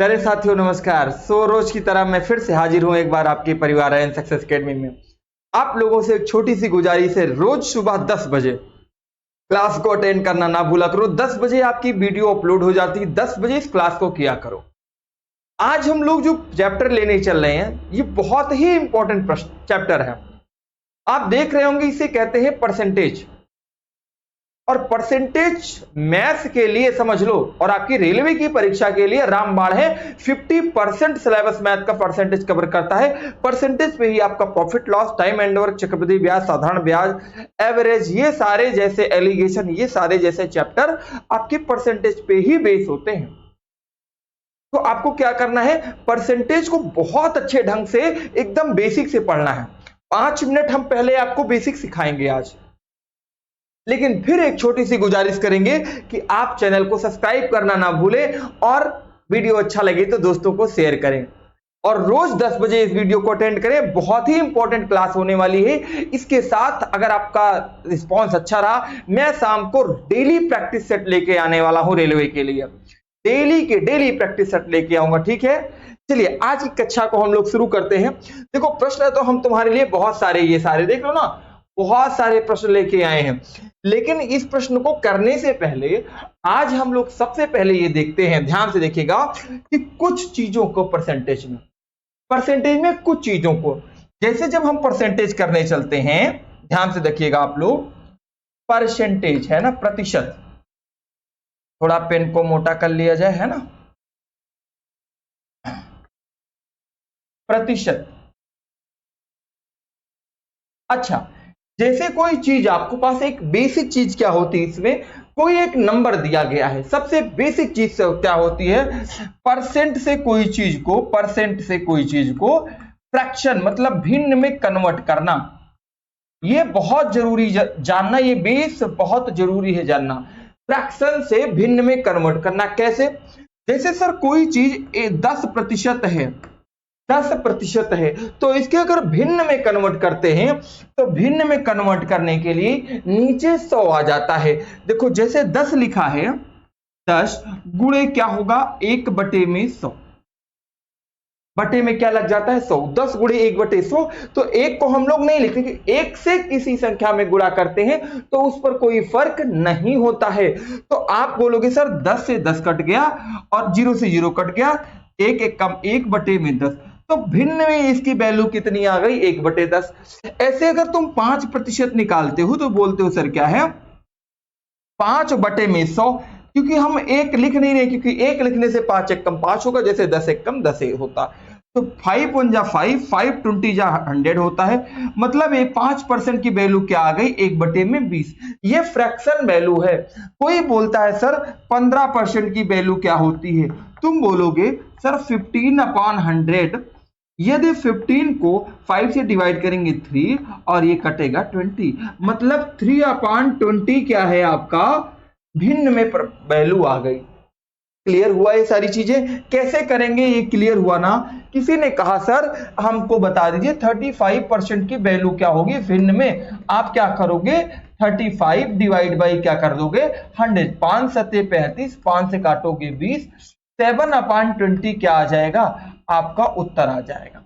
प्यारे साथियों नमस्कार। रोज की तरह मैं फिर से हाजिर हूं एक बार आपके परिवार एंड सक्सेस एकेडमी में। आप लोगों से एक छोटी सी गुजारिश है, रोज सुबह 10 बजे क्लास को अटेंड करना ना भूला करो। 10 बजे आपकी वीडियो अपलोड हो जाती है, 10 बजे इस क्लास को किया करो। आज हम लोग जो चैप्टर लेने चल रहे हैं ये बहुत ही इंपॉर्टेंट चैप्टर है। आप देख रहे होंगे, इसे कहते हैं परसेंटेज। और परसेंटेज मैथ्स के लिए समझ लो, और आपकी रेलवे की परीक्षा के लिए रामबाण है। 50% सिलेबस मैथ का परसेंटेज कवर करता है। परसेंटेज पे ही आपका profit loss, time and work, चक्रवृद्धि ब्याज, साधारण ब्याज, एवरेज, ये सारे जैसे एलिगेशन, ये सारे जैसे चैप्टर आपके परसेंटेज पे ही बेस होते हैं। तो आपको क्या करना है, परसेंटेज को बहुत अच्छे ढंग से एकदम बेसिक से पढ़ना है। 5 मिनट हम पहले आपको बेसिक सिखाएंगे आज, लेकिन फिर एक छोटी सी गुजारिश करेंगे कि आप चैनल को सब्सक्राइब करना ना भूलें और वीडियो अच्छा लगे तो दोस्तों को शेयर करें। और रोज 10 बजे इस वीडियो को अटेंड करें, बहुत ही इंपॉर्टेंट क्लास होने वाली है। इसके साथ अगर आपका रिस्पांस अच्छा रहा, मैं शाम को डेली प्रैक्टिस सेट लेके आने वाला हूं रेलवे के लिए। डेली प्रैक्टिस सेट लेके आऊंगा, ठीक है। चलिए आज की कक्षा को हम लोग शुरू करते हैं। देखो प्रश्न तो हम तुम्हारे लिए बहुत सारे, ये सारे देख लो ना, बहुत सारे प्रश्न लेके आए हैं। लेकिन इस प्रश्न को करने से पहले आज हम लोग सबसे पहले ये देखते हैं, ध्यान से देखिएगा कि कुछ चीजों को परसेंटेज में कुछ चीजों को, जैसे जब हम परसेंटेज करने चलते हैं, ध्यान से देखिएगा आप लोग, परसेंटेज है ना, प्रतिशत। थोड़ा पेन को मोटा कर लिया जाए, है ना, प्रतिशत। अच्छा, जैसे कोई चीज आपके पास एक बेसिक चीज क्या होती है, इसमें कोई एक नंबर दिया गया है। सबसे बेसिक चीज से क्या होती है, परसेंट से कोई चीज को फ्रैक्शन मतलब भिन्न में कन्वर्ट करना। ये बहुत जरूरी जानना, ये बेस बहुत जरूरी है जानना। फ्रैक्शन से भिन्न में कन्वर्ट करना कैसे, जैसे सर कोई चीज 10% है, 10% है, तो इसके अगर भिन्न में कन्वर्ट करते हैं तो भिन्न में कन्वर्ट करने के लिए नीचे 100 आ जाता है। देखो जैसे 10 लिखा है, 10 गुणे क्या होगा, 1/100, बटे में क्या लग जाता है 100। 10 गुणे 1/100, तो 1 को हम लोग नहीं लिखेंगे, 1 से किसी संख्या में गुणा करते हैं तो उस पर कोई फर्क नहीं होता है। तो आप बोलोगे सर 10 से 10 कट गया और 0 से 0 कट गया, 1 1 कम, 1/10, तो भिन्न में इसकी वैल्यू कितनी आ गई, 1/10। ऐसे अगर तुम 5% निकालते हो तो बोलते हो सर क्या है, 5/100, क्योंकि हम 1 लिख नहीं रहे, क्योंकि 1 लिखने से 5 1 कम 5 होगा, जैसे 10 1 कम 10 होता। तो 5 1 जा 5, 5 20 जा 100 होता है। मतलब ये 5% की वैल्यू क्या आ गई, 1/20। ये फ्रैक्शन वैल्यू है। कोई बोलता है सर 15% की वैल्यू क्या होती है, तुम बोलोगे सर 15/100। यदि 15 को 5 से डिवाइड करेंगे 3 और ये कटेगा 20, मतलब 3/20 क्या है आपका, भिन्न में वैल्यू आ गई। क्लियर हुआ ये सारी चीजें कैसे करेंगे, ये क्लियर हुआ ना। किसी ने कहा सर हमको बता दीजिए 35% की वैल्यू क्या होगी भिन्न में। आप क्या करोगे, 35 डिवाइड बाई क्या कर दोगे, 100, 5 7 35, 5 से काटोगे 20, 7/20 क्या आ जाएगा, आपका उत्तर आ जाएगा।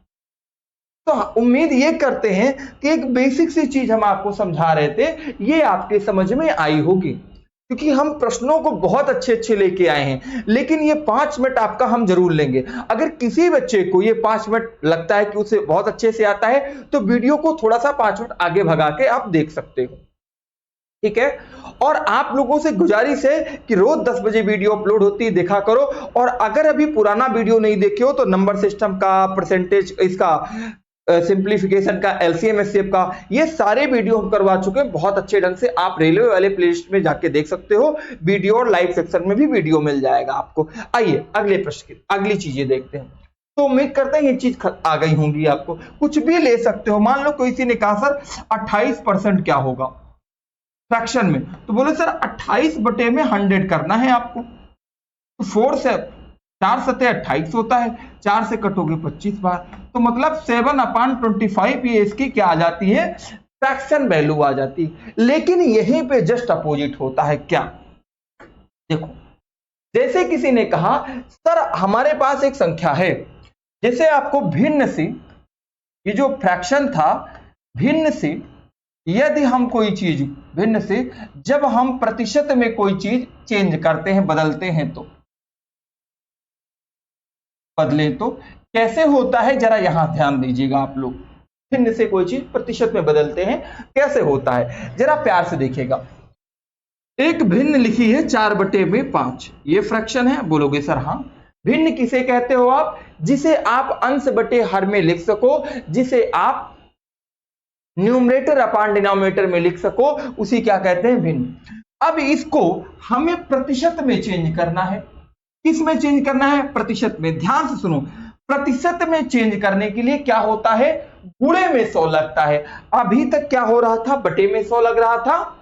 तो उम्मीद ये करते हैं कि एक बेसिक सी चीज हम आपको समझा रहे थे, ये आपके समझ में आई होगी, क्योंकि हम प्रश्नों को बहुत अच्छे लेके आए हैं। लेकिन ये 5 मिनट आपका हम जरूर लेंगे। अगर किसी बच्चे को ये 5 मिनट लगता है कि उसे बहुत अच्छे से आता है, तो वीडियो को थोड़ा सा 5 मिनट आगे भगा के आप देख सकते हो, ठीक है। और आप लोगों से गुजारिश है कि रोज 10 बजे वीडियो अपलोड होती है, देखा करो। और अगर अभी पुराना वीडियो नहीं देखे हो तो नंबर सिस्टम का, परसेंटेज, इसका सिंप्लीफिकेशन का, एलसीएम एचसीएफ का, ये सारे वीडियो हम करवा चुके हैं बहुत अच्छे ढंग से। आप रेलवे वाले प्लेलिस्ट में जाके देख सकते हो वीडियो, और लाइव सेक्शन में भी वीडियो मिल जाएगा आपको। आइए अगले प्रश्न की अगली चीजें देखते हैं। तो उम्मीद करते हैं ये चीज आ गई होंगी आपको। कुछ भी ले सकते हो, मान लो किसी ने कहा सर 28% क्या होगा फ्रैक्शन में, तो बोले सर 28/100 करना है आपको। तो 4 से 4 7 28 होता है, 4 से कटोगे 25 बार, तो मतलब 7/25 ये इसकी क्या आ जाती है, फ्रैक्शन वैल्यू आ जाती है। लेकिन यहीं पे जस्ट अपोजिट होता है क्या, देखो जैसे किसी ने कहा सर हमारे पास एक संख्या है, जैसे आपको भिन्न से, ये जो फ्रैक्शन था भिन्न से, यदि हम कोई चीज भिन्न से जब हम प्रतिशत में कोई चीज चेंज करते हैं, बदलते हैं, तो बदलें तो कैसे होता है, जरा यहां ध्यान दीजिएगा आप लोग। भिन्न से कोई चीज प्रतिशत में बदलते हैं कैसे होता है, जरा प्यार से देखिएगा। एक भिन्न लिखी है 4/5, ये फ्रैक्शन है, बोलोगे सर हाँ। भिन्न किसे कहते हो आप, जिसे आप अंश बटे हर में लिख सको, जिसे आप न्यूमरेटर अपॉन डिनोमिनेटर में लिख सको, उसी क्या कहते हैं, भिन्न। अब इसको हमें प्रतिशत में चेंज करना है। किस में चेंज करना है, प्रतिशत में। ध्यान से सुनो, प्रतिशत में चेंज करने के लिए क्या होता है, गुणे में 100 लगता है। अभी तक क्या हो रहा था, बटे में 100 लग रहा था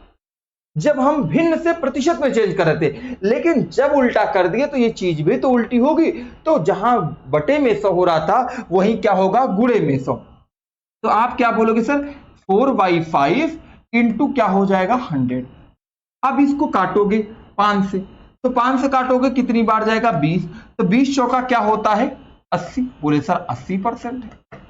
जब हम भिन्न से प्रतिशत में चेंज कर रहे थे, लेकिन जब उल्टा कर दिए तो ये चीज भी तो उल्टी होगी। तो जहां बटे में 100 हो रहा था वहीं क्या होगा, गुणे में 100। तो आप क्या बोलोगे सर, 4/5 इंटू क्या हो जाएगा, 100। अब इसको काटोगे 5 से, तो 5 से काटोगे कितनी बार जाएगा, 20। तो 20 चौका क्या होता है, 80। बोले सर 80% है,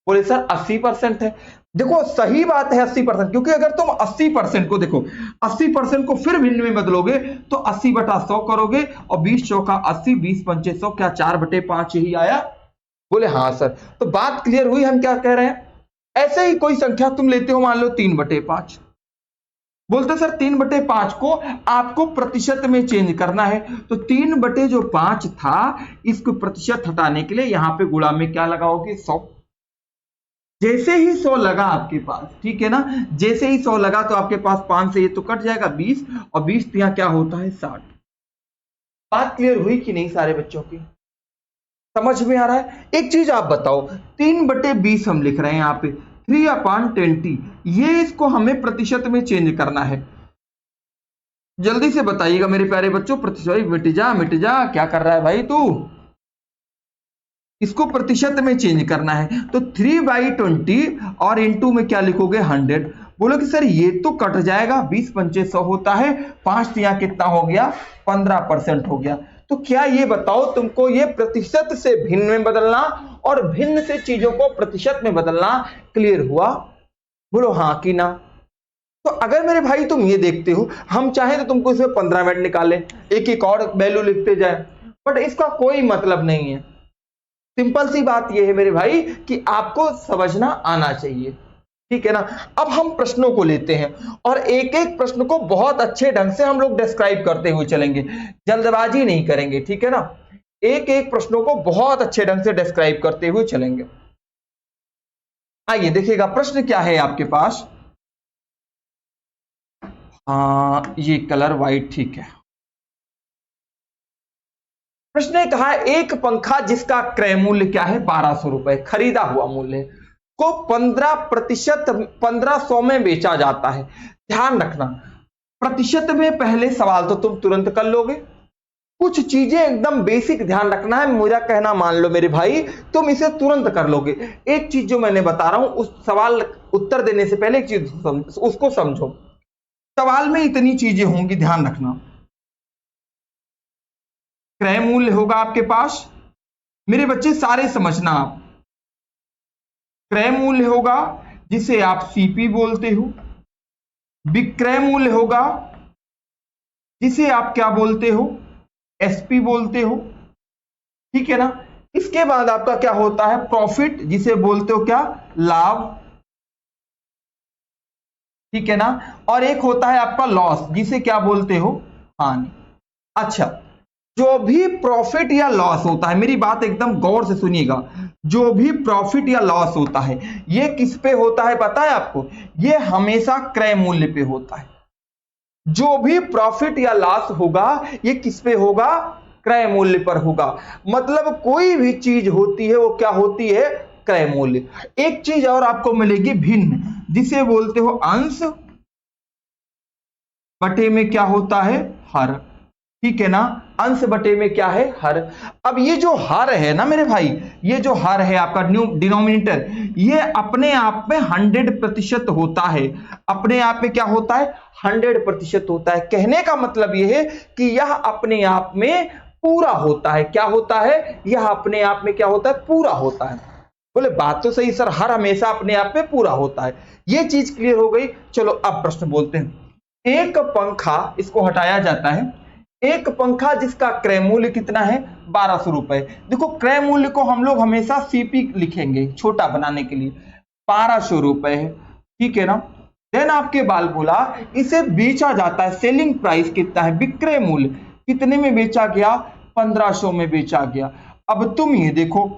बोले सर 80% है। देखो सही बात है 80%, क्योंकि अगर तुम 80% को देखो, 80% को फिर भिन्न में बदलोगे तो 80/100 करोगे, और 20 चौका 80, 20×5 100, क्या 4/5 यही आया। बोले हाँ सर। तो बात क्लियर हुई, हम क्या कह रहे हैं। ऐसे ही कोई संख्या तुम लेते हो, मान लो 3/5, बोलते सर 3/5 को आपको प्रतिशत में चेंज करना है, तो 3/5 था, इसको प्रतिशत हटाने के लिए यहां पे गुणा में क्या लगाओगे, 100। जैसे ही 100 लगा आपके पास, ठीक है ना, जैसे ही 100 लगा तो आपके पास 5 से ये तो कट जाएगा 20, और 20 यहां क्या होता है, 60। बात क्लियर हुई कि नहीं सारे बच्चों की, समझ में आ रहा है। एक चीज आप बताओ, 3/20 हम लिख रहे हैं यहाँ पे, 3/20, ये इसको हमें प्रतिशत में चेंज करना है। जल्दी से बताइएगा मेरे प्यारे बच्चों, प्रतिशत, मिट जा, क्या कर रहा है भाई तू, इसको प्रतिशत में चेंज करना है। तो 3/20 और इंटू में क्या लिखोगे, 100। बोलो कि सर ये तो कट जाएगा, 20×5 100 होता है, 5 यहाँ कितना हो गया, 15% हो गया। तो क्या ये बताओ तुमको, ये प्रतिशत से भिन्न में बदलना और भिन्न से चीजों को प्रतिशत में बदलना क्लियर हुआ, बोलो हाँ कि ना। तो अगर मेरे भाई तुम ये देखते हो, हम चाहे तो तुमको इसमें 15 मिनट निकालें, एक एक और वैल्यू लिखते जाए, बट इसका कोई मतलब नहीं है। सिंपल सी बात यह है मेरे भाई कि आपको समझना आना चाहिए, ठीक है ना। अब हम प्रश्नों को लेते हैं और एक एक प्रश्न को बहुत अच्छे ढंग से हम लोग डिस्क्राइब करते हुए चलेंगे, जल्दबाजी नहीं करेंगे, ठीक है ना। एक एक प्रश्नों को बहुत अच्छे ढंग से डिस्क्राइब करते हुए चलेंगे। आइए देखिएगा प्रश्न क्या है आपके पास। ये कलर व्हाइट ठीक है। प्रश्न ने कहा एक पंखा जिसका क्रय मूल्य क्या है, 1200 रुपए, खरीदा हुआ मूल्य को 15% 1500 में बेचा जाता है। ध्यान रखना प्रतिशत में पहले सवाल तो तुम तुरंत कर लोगे, कुछ चीजें एकदम बेसिक ध्यान रखना है, मेरा कहना मान लो मेरे भाई, तुम इसे तुरंत कर लोगे। एक चीज जो मैंने बता रहा हूं, उस सवाल उत्तर देने से पहले एक चीज उसको समझो। सवाल में इतनी चीजें होंगी, ध्यान रखना। क्रय मूल्य होगा आपके पास, मेरे बच्चे सारे समझना आप। क्रय मूल्य होगा जिसे आप सीपी बोलते हो, विक्रय मूल्य होगा जिसे आप क्या बोलते हो, एसपी बोलते हो, ठीक है ना। इसके बाद आपका क्या होता है, प्रॉफिट जिसे बोलते हो क्या, लाभ, ठीक है ना। और एक होता है आपका लॉस जिसे क्या बोलते हो, हानि। अच्छा, जो भी प्रॉफिट या लॉस होता है, मेरी बात एकदम गौर से सुनिएगा, जो भी प्रॉफिट या लॉस होता है ये किस पे होता है पता है आपको, ये हमेशा क्रय मूल्य पे होता है। जो भी प्रॉफिट या लॉस होगा ये किस पे होगा, क्रय मूल्य पर होगा। मतलब कोई भी चीज होती है वो क्या होती है, क्रय मूल्य। एक चीज और आपको मिलेगी भिन्न, जिसे बोलते हो अंश बटे में क्या होता है, हर, ठीक है ना। अंश बटे में क्या है, हर। अब ये जो हर है ना मेरे भाई, ये जो हर है आपका डिनोमिनेटर, ये अपने आप में 100% होता है। अपने आप में क्या होता है, 100% होता है। कहने का मतलब ये है कि यह अपने आप में पूरा होता है। क्या होता है, यह अपने आप में क्या होता है, पूरा होता है। बोले बात तो सही सर, हर हमेशा अपने आप में पूरा होता है। ये चीज क्लियर हो गई। चलो अब प्रश्न बोलते हैं। एक पंखा, इसको हटाया जाता है, एक पंखा जिसका क्रय मूल्य कितना है, 1200 रुपए। देखो क्रय मूल्य को हम लोग हमेशा सीपी लिखेंगे छोटा बनाने के लिए, 1200 रुपए है, ठीक है ना। देन आपके बाल बोला इसे बेचा जाता है, सेलिंग प्राइस कितना है, विक्रय मूल्य कितने में बेचा गया, 1500 में बेचा गया। अब तुम ये देखो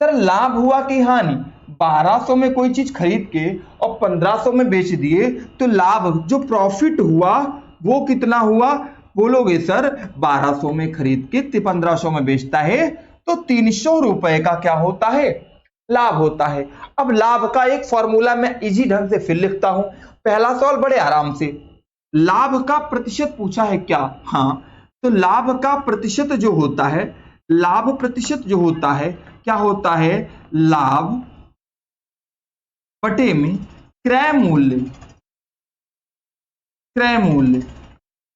सर लाभ हुआ कि हानि, 1200 में कोई चीज खरीद के और 1500 में बेच दिए तो लाभ, जो प्रॉफिट हुआ वो कितना हुआ, बोलोगे सर 1200 में खरीद के 1500 में बेचता है तो 300 रुपए का क्या होता है, लाभ होता है। अब लाभ का एक फॉर्मूला मैं इजी ढंग से फिर लिखता हूं। पहला सवाल बड़े आराम से, लाभ का प्रतिशत पूछा है क्या, हाँ, तो लाभ का प्रतिशत जो होता है, लाभ प्रतिशत जो होता है क्या होता है, लाभ बटे में क्रय मूल्य, क्रय मूल्य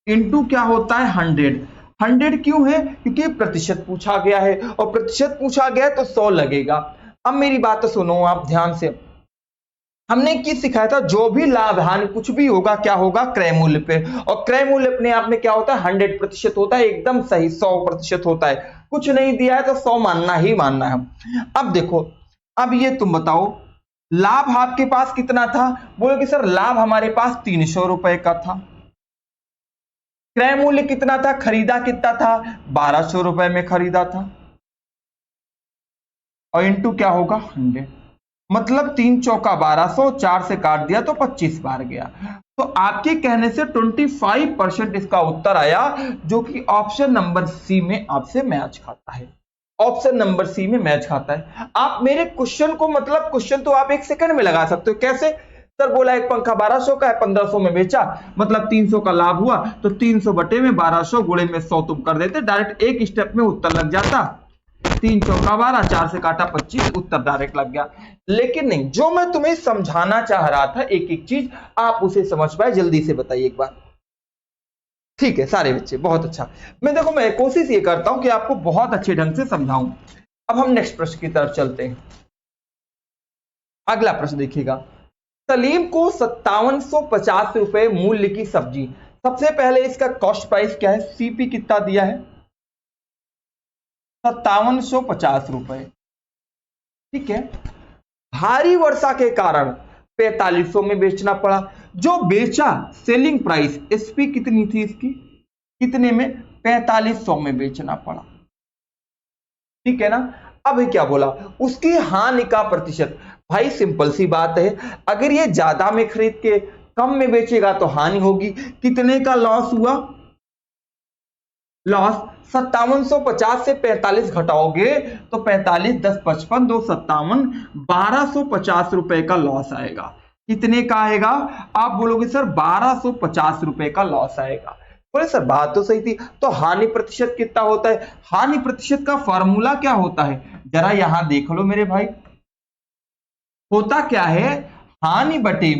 इनटू क्या होता है 100। 100 क्यों है, क्योंकि प्रतिशत पूछा गया है और प्रतिशत पूछा गया है तो 100 लगेगा। अब मेरी बात सुनो आप ध्यान से, हमने क्या सिखाया था, जो भी लाभ हानि कुछ भी होगा क्या होगा, क्रय मूल्य पे, और क्रय मूल्य अपने आप में क्या होता है, 100% होता है, एकदम सही 100% होता है। कुछ नहीं दिया है तो 100 मानना ही मानना है। अब देखो, अब ये तुम बताओ लाभ आपके पास कितना था, बोलो कि सर लाभ हमारे पास 300 रुपए का था। क्रय मूल्य कितना था, खरीदा कितना था, 1200 रुपए में खरीदा था, और इंटू क्या होगा 100, मतलब 3 चौका 1200, 4 से काट दिया तो 25 बार गया। तो आपके कहने से 25% इसका उत्तर आया, जो कि ऑप्शन नंबर सी में आपसे मैच खाता है। ऑप्शन नंबर सी में मैच खाता है। आप मेरे क्वेश्चन को, मतलब क्वेश्चन तो आप 1 सेकंड में लगा सकते हो। कैसे सर, बोला एक पंखा 1200 का है, 1500 में बेचा, मतलब 300 का लाभ हुआ, तो 300 बटे में 1200 गुणे में 100 तुम कर देते, डायरेक्ट एक स्टेप में उत्तर लग जाता। 3 चौका 12, 4 से काटा 25, उत्तर डायरेक्ट लग गया। लेकिन नहीं, जो मैं तुम्हें समझाना चाह रहा था एक एक चीज आप उसे समझ पाए, जल्दी से बताइए एक बार। ठीक है सारे बच्चे, बहुत अच्छा। मैं कोशिश ये करता हूं कि आपको बहुत अच्छे ढंग से समझाऊं। अब हम नेक्स्ट प्रश्न की तरफ चलते हैं। अगला प्रश्न देखिएगा, सलीम को 5750 रुपए मूल्य की सब्जी, सबसे पहले इसका कॉस्ट प्राइस क्या है, सीपी कितना दिया है, 5750 रुपए, ठीक है। भारी वर्षा के कारण 4500 में बेचना पड़ा। जो बेचा सेलिंग प्राइस एसपी कितनी थी इसकी, कितने में, 4500 में बेचना पड़ा, ठीक है ना। अब क्या बोला, उसकी हानि का प्रतिशत। भाई सिंपल सी बात है, अगर ये ज्यादा में खरीद के कम में बेचेगा तो हानि होगी। कितने का लॉस हुआ, लॉस 5750 से 45 घटाओगे तो 45 10 55 2 57, 1250 रुपए का लॉस आएगा। कितने का आएगा, आप बोलोगे सर 1250 रुपए का लॉस आएगा। बोले सर बात तो सही थी, तो हानि प्रतिशत कितना होता है, हानि प्रतिशत का फॉर्मूला क्या होता है, जरा यहां देख लो मेरे भाई। होता क्या है, हानि बटे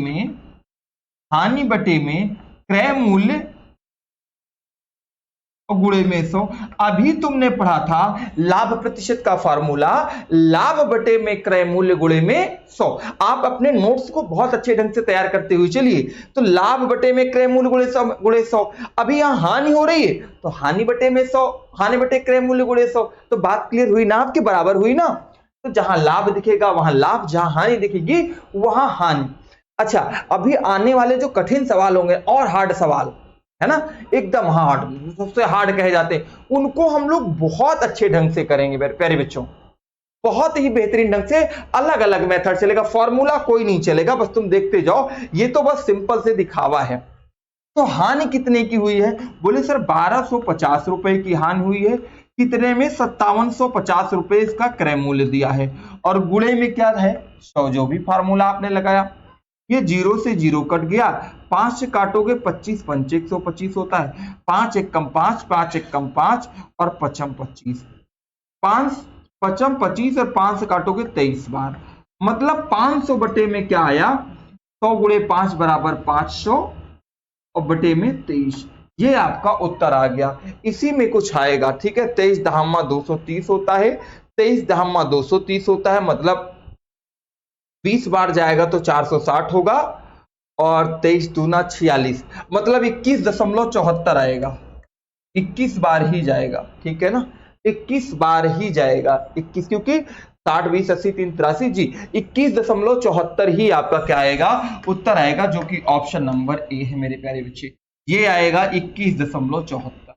में क्रय मूल्य गुणे में 100। अभी तुमने पढ़ा था लाभ प्रतिशत का फार्मूला, लाभ बटे में क्रय मूल्य गुणे में 100। आप अपने नोट्स को बहुत अच्छे ढंग से तैयार करते हुए चलिए। तो लाभ बटे में क्रय मूल्य गुणे 100, अभी यहां हानि हो रही है तो हानि बटे में 100, हानि बटे क्रय मूल्य गुणे 100, तो बात क्लियर हुई ना, आपके बराबर हुई ना। तो जहां लाभ दिखेगा वहां लाभ, जहां हानि दिखेगी वहां हानि। अच्छा, अभी आने वाले जो कठिन सवाल होंगे और हार्ड सवाल है ना, एकदम हार्ड, सबसे हार्ड कहे जाते हैं, उनको हम लोग बहुत अच्छे ढंग से करेंगे प्यारे बच्चों, बहुत ही बेहतरीन ढंग से। अलग अलग मेथड चलेगा, फॉर्मूला कोई नहीं चलेगा, बस तुम देखते जाओ। ये तो बस सिंपल से दिखावा है। तो हानि कितने की हुई है, बोले सर 1250 रुपए की हानि हुई है। कितने में, 5750 रुपए इसका क्रय मूल्य दिया है, और गुणे में क्या है 100, जो भी फार्मूला आपने लगाया। ये 0 से 0 कट गया, 5 से काटोगे 25 पंचे 125 होता है, 5 एकम 5, 5 एकम 5 और पचम 25, 5 पचम 25 और 5 से काटोगे 23 बार, मतलब 500 बटे में क्या आया, 100 गुणे 5 बराबर 500 और बटे में 23, ये आपका उत्तर आ गया। इसी में कुछ आएगा, ठीक है। 23 दहामा 230 होता है, 23 दहामा 230 होता है, मतलब 20 बार जाएगा तो 460 होगा, और 23 दूना 46, मतलब 21.74 आएगा, 21 बार ही जाएगा, ठीक है ना, 21 बार ही जाएगा, 21, क्योंकि 60 20 80 3 83 जी, 21.74 ही आपका क्या आएगा, उत्तर आएगा, जो कि ऑप्शन नंबर ए है मेरे प्यारे बच्चे, ये आएगा 21.74।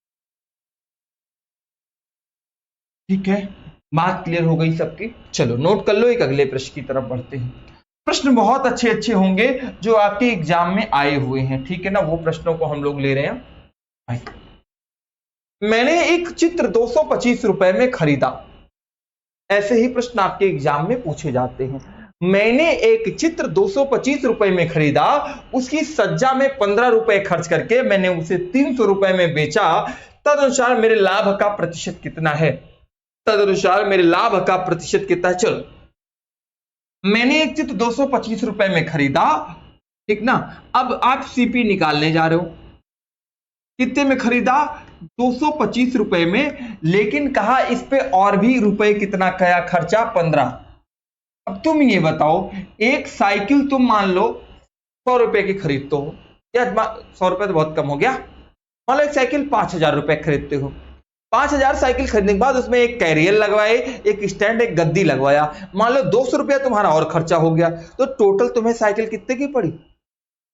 ठीक है, बात क्लियर हो गई सबकी। चलो नोट कर लो, एक अगले प्रश्न की तरफ बढ़ते हैं। प्रश्न बहुत अच्छे अच्छे होंगे जो आपके एग्जाम में आए हुए हैं, ठीक है ना, वो प्रश्नों को हम लोग ले रहे हैं। मैंने एक चित्र 225 रुपए में खरीदा, ऐसे ही प्रश्न आपके एग्जाम में पूछे जाते हैं। मैंने एक चित्र 225 रुपए में खरीदा, उसकी सज्जा में 15 रुपए खर्च करके मैंने उसे 300 रुपए में बेचा, तदनुसार मेरे लाभ का प्रतिशत कितना है, तदनुसार मेरे लाभ का प्रतिशत कितना है। चलो, मैंने एक चित्र 225 रुपए में खरीदा, ठीक ना, अब आप सीपी निकालने जा रहे हो, कितने में खरीदा, 225 रुपए में, लेकिन कहा इस पे और भी रुपए कितना कया खर्चा, 15। अब तुम ये बताओ, एक साइकिल तुम मान लो 100 रुपए की खरीदते हो, या 100 रुपए तो बहुत कम हो गया, मान लो एक साइकिल 5000 रुपए खरीदते हो, 5000 साइकिल खरीदने के बाद उसमें एक कैरियर लगवाए, एक स्टैंड, एक गद्दी लगवाया, मान लो 200 रुपया तुम्हारा और खर्चा हो गया, तो टोटल तुम्हें साइकिल कितने की पड़ी,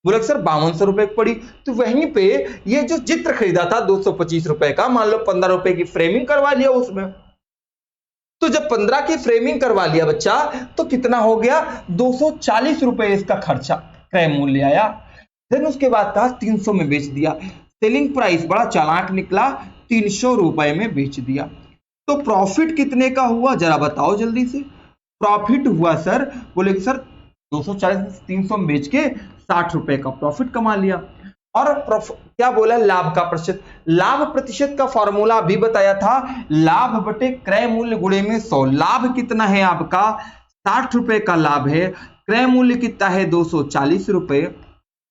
बोले सर 5200 रुपए की पड़ी। तो वहीं पे ये जो चित्र खरीदा था 225 रुपए का, मान लो 15 रुपए की फ्रेमिंग करवा लिया उसमें, तो जब 15 की फ्रेमिंग करवा लिया बच्चा, तो कितना हो गया, 240 रुपए इसका खर्चा, क्रय मूल्य आया। देन उसके बाद कहा 300 में बेच दिया, सेलिंग प्राइस बड़ा चालाक निकला, 300 रुपए में बेच दिया, तो प्रॉफिट कितने का हुआ, जरा बताओ जल्दी से। प्रॉफिट हुआ सर, बोले सर 240 300 में बेच के 60 रुपए का प्रॉफिट कमा लिया। और क्या बोला, लाभ का प्रतिशत, लाभ प्रतिशत का फॉर्मूला भी बताया था, लाभ बटे क्रय मूल्य गुणे में 100, लाभ कितना है आपका, 60 रुपए का लाभ है, क्रय मूल्य कितना है 240 रुपए,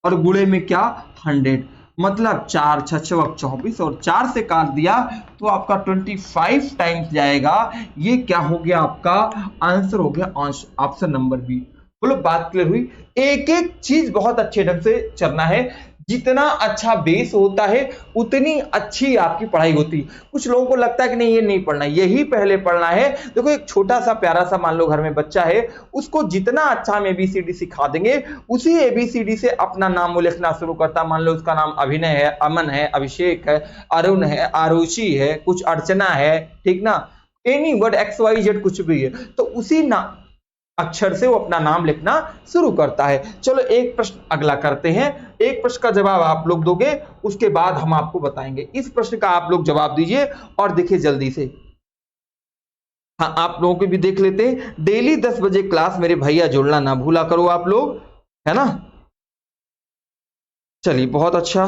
और गुणे में क्या 100, मतलब 4 6 24, और 4 से काट दिया तो आपका 25 टाइम्स जाएगा, ये क्या हो गया, आपका आंसर हो गया ऑप्शन नंबर बी। बोलो बात क्लियर हुई। एक एक चीज बहुत अच्छे ढंग से चलना है, जितना अच्छा बेस होता है उतनी अच्छी आपकी पढ़ाई होती है। कुछ लोगों को लगता है कि नहीं ये नहीं पढ़ना, यही पहले पढ़ना है। देखो एक छोटा सा प्यारा सा मान लो घर में बच्चा है, उसको जितना अच्छा हम एबीसीडी सिखा देंगे, उसी एबीसीडी से अपना नाम वो लिखना शुरू करता। मान लो उसका नाम अभिनय है, अमन है, अभिषेक है, अरुण है, आरुषि है, कुछ अर्चना है, ठीक ना, एनी वर्ड XYZ कुछ भी है, तो उसी नाम अक्षर से वो अपना नाम लिखना शुरू करता है। चलो एक प्रश्न अगला करते हैं, एक प्रश्न का जवाब आप लोग दोगे, उसके बाद हम आपको बताएंगे। इस प्रश्न का आप लोग जवाब दीजिए और देखिए जल्दी से। हाँ, आप लोगों को भी देख लेते हैं। डेली 10 बजे क्लास मेरे भैया जुड़ना ना भूला करो आप लोग, है ना। चलिए बहुत अच्छा,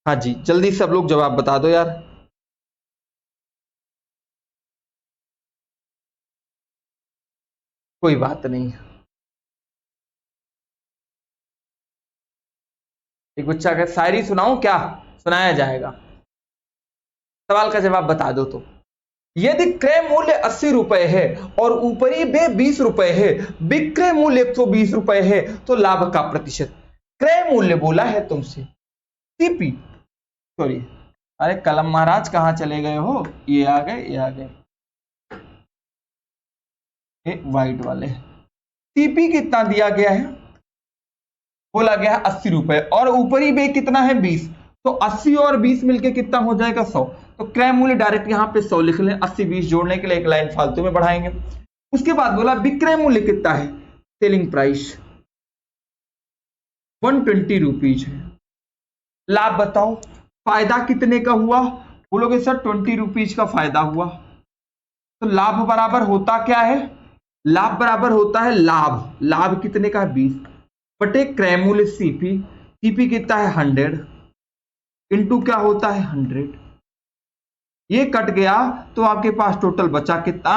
हाँ जी जल्दी से सब लोग जवाब बता दो यार। कोई बात नहीं, एक बच्चा का शायरी सुनाऊं क्या, सुनाया जाएगा, सवाल का जवाब बता दो। तो यदि क्रय मूल्य 80 रुपए है और ऊपरी बे 20 रुपए है, विक्रय मूल्य 120 रुपए है, तो लाभ का प्रतिशत। क्रय मूल्य बोला है तुमसे, सीपी सॉरी, अरे कलम महाराज कहां चले गए हो, ये आ गए, ये आ गए, ये व्हाइट वाले। सीपी कितना दिया गया है, बोला गया है 80 रुपए, और ऊपरी बे कितना है 20, तो 80 और 20 मिलके कितना हो जाएगा 100। तो क्रय मूल्य डायरेक्ट यहां पे 100 लिख लें, 80 20 जोड़ने के लिए एक लाइन फालतू में बढ़ाएंगे। उसके बाद बोला विक्रय मूल्य कितना है, सेलिंग प्राइस 120 रुपीज है। लाभ बताओ, फायदा कितने का हुआ, बोलोगे सर 20 रुपीज का फायदा हुआ, तो लाभ बराबर होता क्या है, लाभ बराबर होता है लाभ, लाभ कितने का है 20 बटे क्रय मूल्य सीपी, सीपी कितना है 100 इंटू क्या होता है 100, ये कट गया तो आपके पास टोटल बचा कितना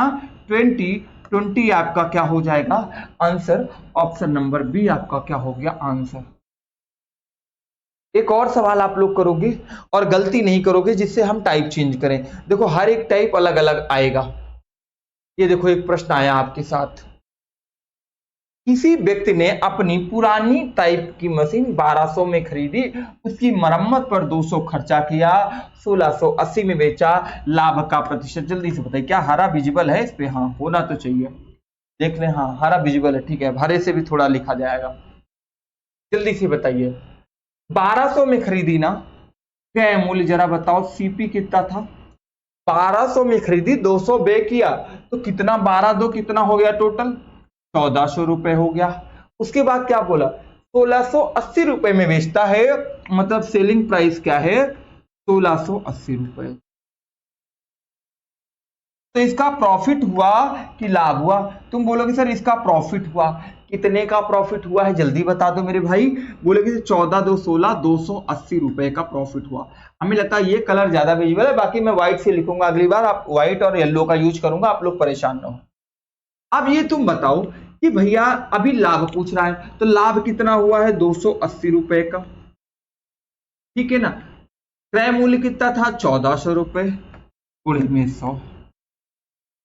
20 आपका क्या हो जाएगा आंसर, ऑप्शन नंबर बी आपका क्या हो गया आंसर। एक और सवाल आप लोग करोगे और गलती नहीं करोगे जिससे हम टाइप चेंज करें। देखो हर एक टाइप अलग अलग आएगा। ये देखो एक प्रश्न आया आपके साथ, किसी व्यक्ति ने अपनी पुरानी टाइप की मशीन 1200 में खरीदी, उसकी मरम्मत पर 200 खर्चा किया, 1680 में बेचा, लाभ का प्रतिशत जल्दी से बताइए। क्या हरा विजिबल है इस पे? हाँ होना तो चाहिए, देख लें। हाँ हरा विजिबल है, ठीक है, हरे से भी थोड़ा लिखा जाएगा। जल्दी से बताइए 1200 में खरीदी ना, क्रय मूल्य जरा बताओ सीपी कितना था, 1200 में खरीदी 200 बे किया तो कितना 12 दो कितना हो गया टोटल 1400 रुपए हो गया। उसके बाद क्या बोला 1680 रुपए में बेचता है, मतलब सेलिंग प्राइस क्या है 1680 रुपए। तो इसका प्रॉफिट हुआ कि लाभ हुआ? तुम बोलोगे सर इसका प्रॉफिट हुआ, कितने का प्रॉफिट हुआ है जल्दी बता दो मेरे भाई। बोलोगे 14 2 16 280 रुपए का प्रॉफिट हुआ। हमें लगता है ये कलर ज्यादा विजिबल है, बाकी मैं व्हाइट से लिखूंगा अगली बार, आप व्हाइट और येलो का यूज करूंगा, आप लोग परेशान ना हो। अब ये तुम बताओ कि भैया अभी लाभ पूछ रहा है, तो लाभ कितना हुआ है 280 रुपए का, ठीक है ना। क्रय मूल्य कितना था 1400 रुपए, गुणे में 100,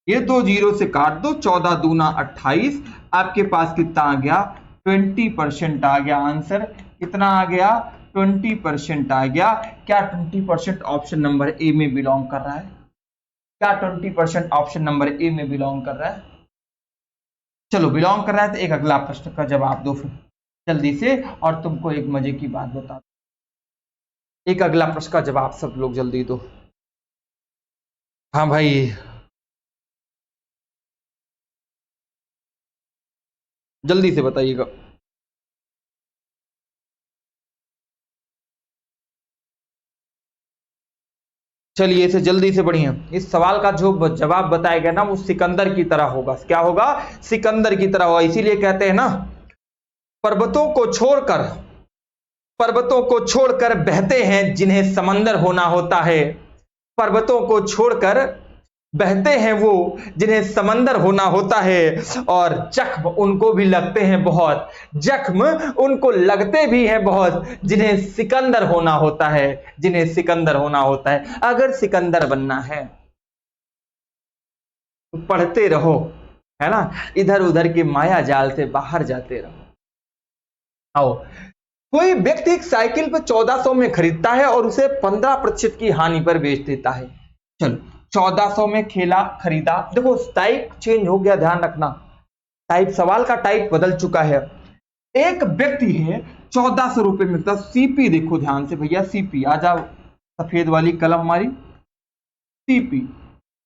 ये 2 जीरो से काट दो, 14 दूना 28, आपके पास कितना आ गया 20% आ गया आंसर। कितना आ गया 20% आ गया। क्या 20% ऑप्शन नंबर ए में बिलोंग कर रहा है? क्या 20% ऑप्शन नंबर ए में बिलोंग कर रहा है? चलो बिलोंग कर रहा है तो एक अगला प्रश्न का जवाब दो फिर जल्दी से, और तुमको एक मजे की बात बता दो, एक अगला प्रश्न का जवाब सब लोग जल्दी दो। हाँ भाई जल्दी से बताइएगा। चलिए इसे जल्दी से बढ़िया, इस सवाल का जो जवाब बताया गया ना वो सिकंदर की तरह होगा। क्या होगा? सिकंदर की तरह होगा। इसीलिए कहते हैं ना पर्वतों को छोड़कर बहते हैं जिन्हें समंदर होना होता है, पर्वतों को छोड़कर बहते हैं वो जिन्हें समंदर होना होता है, और जख्म उनको भी लगते हैं बहुत, जख्म उनको लगते भी हैं बहुत जिन्हें सिकंदर होना होता है, जिन्हें सिकंदर होना होता है। अगर सिकंदर बनना है तो पढ़ते रहो, है ना, इधर उधर के माया जाल से बाहर जाते रहो। आओ, कोई व्यक्ति एक साइकिल पर 1400 में खरीदता है और उसे 15% की हानि पर बेच देता है। चलो 1400 में खरीदा, देखो टाइप चेंज हो गया, ध्यान रखना टाइप, सवाल का टाइप बदल चुका है। एक व्यक्ति है 1400 रुपए में, सीपी देखो ध्यान से भैया, सीपी आ जाओ, सफेद वाली कलम हमारी, सीपी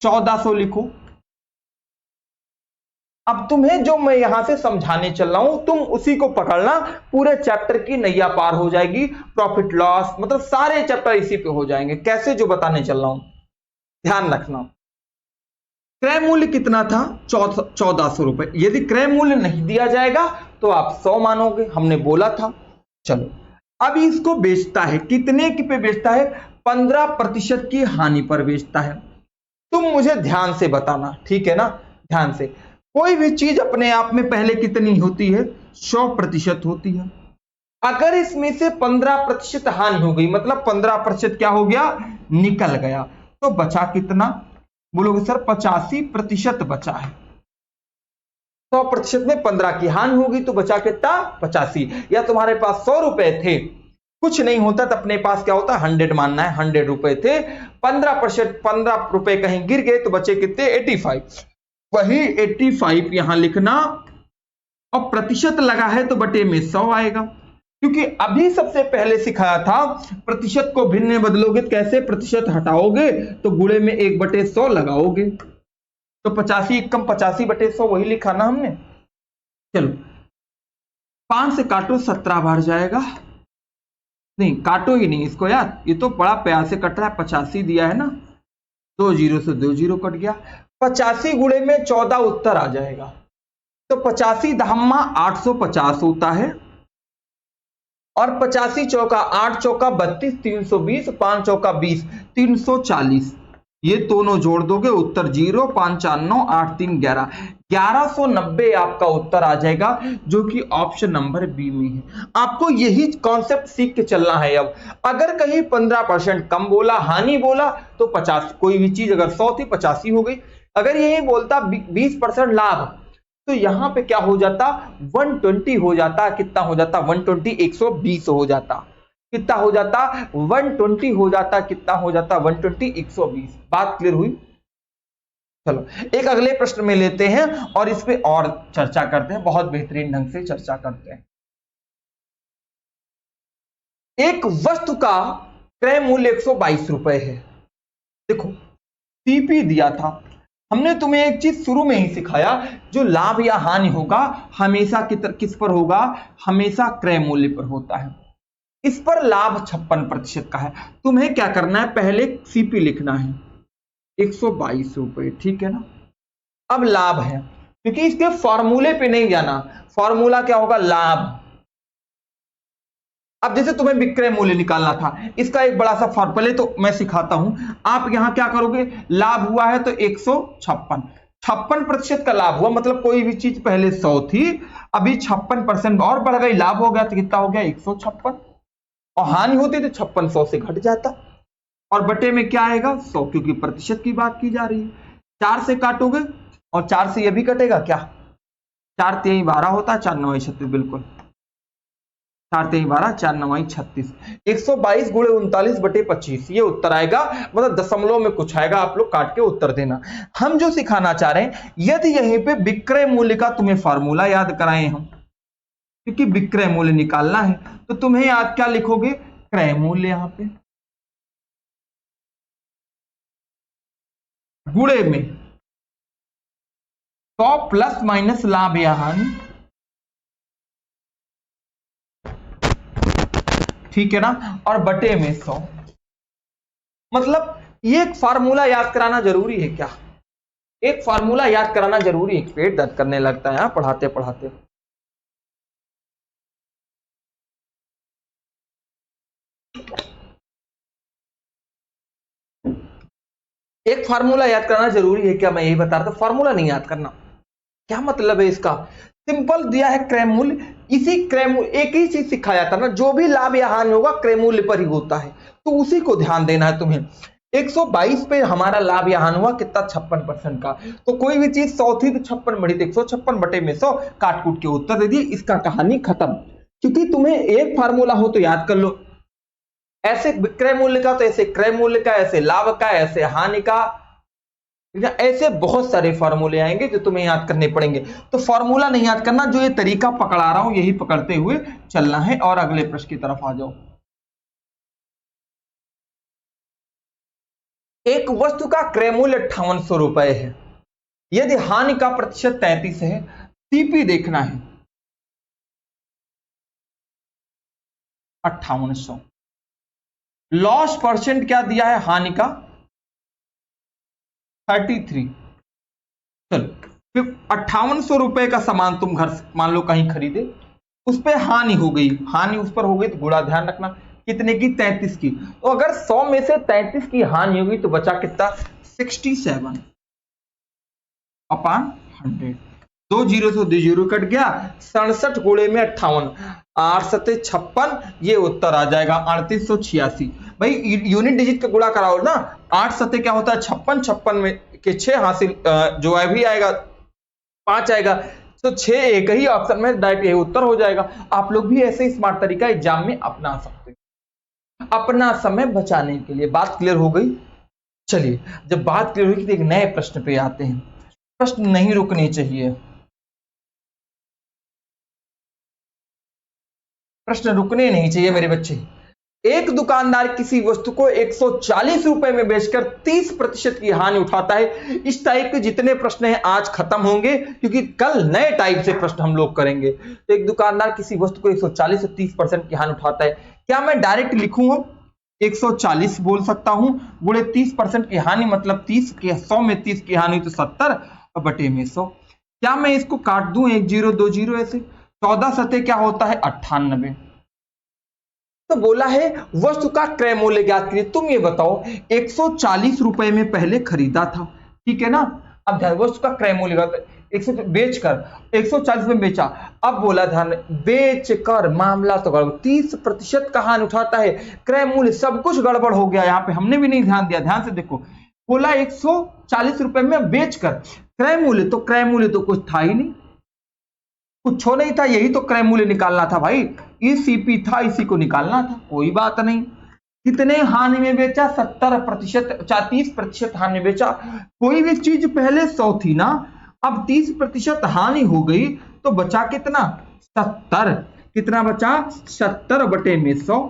1400 लिखो। अब तुम्हें जो मैं यहां से समझाने चल रहा हूं तुम उसी को पकड़ना, पूरे चैप्टर की नैया पार हो जाएगी, प्रॉफिट लॉस मतलब सारे चैप्टर इसी पे हो जाएंगे। कैसे? जो बताने चल रहा हूं ध्यान रखना। क्रय मूल्य कितना था 1400 रुपए, यदि क्रय मूल्य नहीं दिया जाएगा तो आप 100 मानोगे, हमने बोला था। चलो अब इसको बेचता है, कितने की पे बेचता है 15% की हानि पर बेचता है। तुम मुझे ध्यान से बताना, ठीक है ना, ध्यान से। कोई भी चीज अपने आप में पहले कितनी होती है 100% होती है। अगर इसमें से 15% हानि हो गई, मतलब 15% क्या हो गया निकल गया, तो बचा कितना? बोलोगे सर 85% बचा है। 100% में 15 की हानि होगी तो बचा कितना 85, या तुम्हारे पास 100 रुपए थे, कुछ नहीं होता तो अपने पास क्या होता 100 मानना है, 100 रुपए थे, 15% 15 रुपए कहीं गिर गए तो बचे कितने 85, वही 85 यहां लिखना, और प्रतिशत लगा है तो बटे में 100 आएगा, क्योंकि अभी सबसे पहले सिखाया था प्रतिशत को भिन्न में बदलोगे कैसे, प्रतिशत हटाओगे तो गुणे में 1/100 लगाओगे, तो 85 कम 85/100 वही लिखा ना हमने। चलो 5 से काटो 17 बार जाएगा, नहीं काटो ही नहीं इसको यार, ये तो बड़ा प्यार से कट रहा है, 85 दिया है ना, 2 जीरो से 2 जीरो कट गया, 85 गुणे में 14 उत्तर आ जाएगा। तो 85 दहम्मा 850 होता है, और 85 चौका 8 चौका 32, 320, 5 चौका 20, 340। ये दोनों जोड़ दोगे उत्तर 0, 5 4 9 8 3 11, 1190 आपका उत्तर आ जाएगा, जो कि ऑप्शन नंबर बी में है। आपको यही कॉन्सेप्ट सीख के चलना है। अब अगर कहीं 15% कम बोला, हानि बोला, तो 50, कोई भी चीज अगर 100 थी 85 हो गई। अगर यही बोलता 20% लाभ, तो यहां पे क्या हो जाता, 120 हो जाता। कितना हो जाता, 120, 120 हो जाता। कितना हो जाता, 120 हो जाता। कितना हो जाता, 120, 120। बात क्लियर हुई? चलो एक अगले प्रश्न में लेते हैं और इस पे और चर्चा करते हैं, बहुत बेहतरीन ढंग से चर्चा करते हैं। एक वस्तु का क्रय मूल्य 122 रुपए है। देखो सीपी दिया था, हमने तुम्हें एक चीज शुरू में ही सिखाया, जो लाभ या हानि होगा हमेशा किस पर होगा, हमेशा क्रय मूल्य पर होता है। इस पर लाभ 56% का है। तुम्हें क्या करना है, पहले सीपी लिखना है 122 रुपए, ठीक है ना। अब लाभ है, क्योंकि इसके फॉर्मूले पे नहीं जाना, फॉर्मूला क्या होगा, लाभ। अब जैसे तुम्हें विक्रय मूल्य निकालना था, इसका एक बड़ा सा फॉर्मूला, पहले तो मैं सिखाता हूं। आप यहां क्या करोगे, लाभ हुआ है तो 156, 56% का लाभ हुआ, मतलब कोई भी चीज पहले 100 थी, अभी 56% और बढ़ गई, लाभ हो गया तो कितना हो गया, 156। और हानि होती तो 56 100 से घट जाता, और बटे में क्या आएगा, 100, क्योंकि प्रतिशत की बात की जा रही है। 4 से काटोगे और 4 से ये भी कटेगा, क्या 4 3 12 होता है, 4 9 36, बिल्कुल 4 3 12, 4 9 36, 122 गुणे 39 बटे 25, ये उत्तर आएगा। मतलब दशमलव में कुछ आएगा, आप लोग काट के उत्तर देना। हम जो सिखाना चाह रहे हैं, यदि यहीं पे विक्रय मूल्य का तुम्हें फॉर्मूला याद कराएं हम, क्योंकि विक्रय मूल्य निकालना है, तो तुम्हें याद क्या लिखोगे, क्रय मूल्य, यहां पे गुणे में 100 प्लस माइनस लाभ या हानि, ठीक है ना, और बटे में 100। मतलब ये एक फार्मूला याद कराना जरूरी है क्या, एक फार्मूला याद कराना जरूरी है। पेट दर्द करने लगता है पढ़ाते पढ़ाते। एक फार्मूला याद करना जरूरी है क्या, मैं यही बता रहा था, फार्मूला नहीं याद करना। क्या मतलब है इसका, सिंपल दिया है क्रय मूल्य, इसी क्रय मूल्य, एक ही चीज सिखाया था ना, जो भी लाभ या हानि होगा क्रय मूल्य पर ही होता है, तो उसी को ध्यान देना है तुम्हें। 122 पे हमारा लाभ या हानि हुआ कितना, 56% का। तो कोई भी चीज 100 थी तो 56 बढ़ी, 156 बटे में 100, काट कूट के उत्तर दे दिए, इसका कहानी खत्म। क्योंकि तुम्हें एक फार्मूला हो तो याद कर लो, ऐसे विक्रय मूल्य का तो ऐसे क्रय मूल्य का, ऐसे लाभ का, ऐसे हानि का, ऐसे बहुत सारे फॉर्मूले आएंगे जो तुम्हें याद करने पड़ेंगे। तो फॉर्मूला नहीं याद करना, जो ये तरीका पकड़ा रहा हूं यही पकड़ते हुए चलना है। और अगले प्रश्न की तरफ आ जाओ। एक वस्तु का क्रय मूल्य 5800 रुपए है, यदि हानि का प्रतिशत 33 है, सीपी देखना है 5800, लॉस परसेंट क्या दिया है, हानि का 33। चलो 5800 रुपए का सामान तुम घर मान लो कहीं खरीदे, उस पर हानि हो गई, हानि उस पर हो गई तो गुणा ध्यान रखना, कितने की, 33 की। तो अगर 100 में से 33 की हानि होगी तो बचा कितना, 67 अपॉन 100। 2 जीरो से 2 जीरो कट गया, 67 गुणे में 58, 8 सते 56, ये उत्तर आ जाएगा 3886। भाई यूनिट डिजिट का गुणा कराओ ना, 8 सते क्या होता है 56, 56 में के 6 हासिल जो है भी आएगा 5 आएगा, तो 6 एक ही ऑप्शन में, डायरेक्ट ये उत्तर हो जाएगा। आप लोग भी ऐसे स्मार्ट तरीका एग्जाम में अपना सकते हैं अपना समय बचाने के लिए। बात क्लियर हो गई? चलिए जब बात क्लियर हुई तो एक नए प्रश्न पे आते हैं। प्रश्न नहीं रुकने चाहिए, प्रश्न रुकने नहीं चाहिए मेरे बच्चे। एक दुकानदार किसी वस्तु को 140 रुपए में बेचकर 30% की हानि उठाता है। इस टाइप के जितने प्रश्न हैं आज खत्म होंगे, क्योंकि कल नए टाइप से प्रश्न हम लोग करेंगे। तो एक दुकानदार किसी वस्तु को 140 से 30% की हानि उठाता है, क्या मैं डायरेक्ट लिखूंगा 140 बोल सकता हूं गुणे 30% की हानि, मतलब 30 के 100 में 30 की हानि तो 70 और बटे में 100। क्या मैं इसको काट दूं 1 0 2 0 ऐसे? 14 सतह क्या होता है 98। तो बोला है वस्तु का क्रय मूल्य ज्ञात कीजिए। तुम ये बताओ 140 रुपए में पहले खरीदा था, ठीक है ना। अब ध्यान, वस्तु का क्रय मूल्य बेचकर 140 में बेचा। अब बोला ध्यान, बेचकर मामला तो गड़बड़, 30% का हानि उठाता है, क्रय मूल्य सब कुछ गड़बड़ हो गया। यहाँ पे हमने भी नहीं ध्यान दिया, ध्यान से देखो। बोला 140 रुपए में बेचकर, क्रय मूल्य तो कुछ था ही नहीं, कुछ हो नहीं था, यही तो क्रय मूल्य निकालना था भाई। ईसीपी था, इसी को निकालना था, कोई बात नहीं। कितने हानि में बेचा? 70%, 30% हानि में बेचा। कोई भी चीज पहले 100 थी ना, अब 30% हानि हो गई तो बचा कितना? 70। कितना बचा? 70 बटे में 100।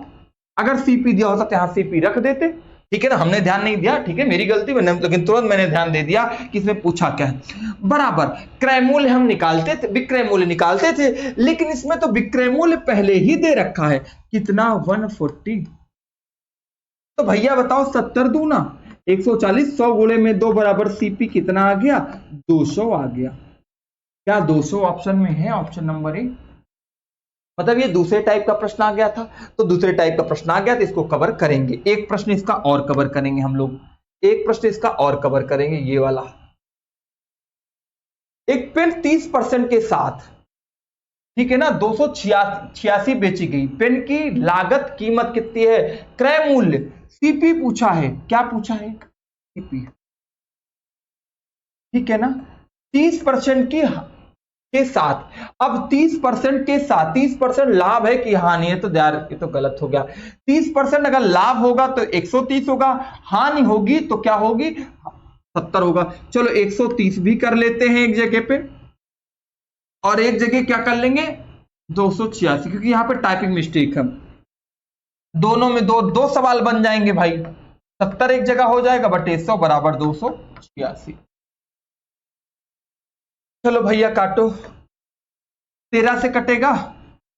अगर सीपी दिया होता तो यहां सीपी रख देते, ठीक है ना। हमने ध्यान नहीं दिया, ठीक है, मेरी गलती, लेकिन तुरंत मैंने ध्यान दे दिया कि इसमें पूछा क्या है। बराबर क्रय मूल्य हम निकालते थे, विक्रय मूल्य निकालते थे, लेकिन इसमें तो विक्रय मूल्य पहले ही दे रखा है। कितना? 140। तो भैया बताओ 70 दूना 140, 100 गुणे में 2 बराबर सीपी कितना आ गया? 200 आ गया। क्या 200 ऑप्शन में है? Option number A. मतलब ये दूसरे टाइप का प्रश्न आ गया था, तो दूसरे टाइप का प्रश्न आ गया तो इसको कवर करेंगे। एक प्रश्न इसका और कवर करेंगे हम लोग, एक प्रश्न इसका और कवर करेंगे, ये वाला। एक पेन 30% के साथ, ठीक है ना, 286 बेची गई। पेन की लागत कीमत कितनी है? क्रय मूल्य सीपी पूछा है। क्या पूछा है? सीपी, ठीक है ना। 30% के साथ, अब 30% के साथ 30% लाभ है कि हानि है? तो यार ये तो गलत हो गया। 30% अगर लाभ होगा तो 130 होगा, हानि होगी तो क्या होगी? 70 होगा। चलो 130 भी कर लेते हैं एक जगह पे, और एक जगह क्या कर लेंगे? 286, क्योंकि यहां पे टाइपिंग मिस्टेक है। दोनों में दो सवाल बन जाएंगे भाई। 70 एक जगह हो जाएगा, बटे 100 बराबर 286। चलो भैया काटो, 13 से कटेगा,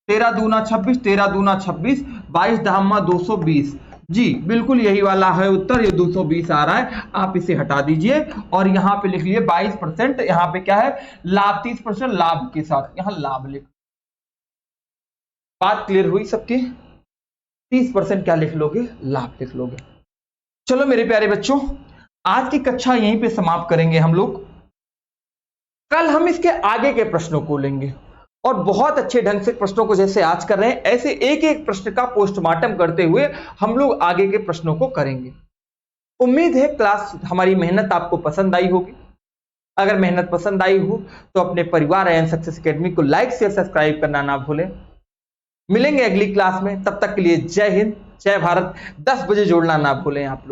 13 दूना 26, 13 दूना 26, 22 धामा 220। जी बिल्कुल यही वाला है उत्तर, ये 220 आ रहा है। आप इसे हटा दीजिए और यहां पे लिख लिए 22%। यहां पे क्या है? लाभ, 30% लाभ के साथ, यहां लाभ लिख। बात क्लियर हुई सबकी? 30% क्या लिख लोगे? लाभ लिख लोगे। चलो मेरे प्यारे बच्चों, आज की कक्षा यहीं पे समाप्त करेंगे हम लोग। कल हम इसके आगे के प्रश्नों को लेंगे, और बहुत अच्छे ढंग से प्रश्नों को जैसे आज कर रहे हैं, ऐसे एक एक प्रश्न का पोस्टमार्टम करते हुए हम लोग आगे के प्रश्नों को करेंगे। उम्मीद है क्लास, हमारी मेहनत आपको पसंद आई होगी। अगर मेहनत पसंद आई हो तो अपने परिवार आयन सक्सेस एकेडमी को लाइक शेयर सब्सक्राइब करना ना भूलें। मिलेंगे अगली क्लास में, तब तक के लिए जय हिंद, जय भारत। 10 बजे जोड़ना ना भूलें आप लोग।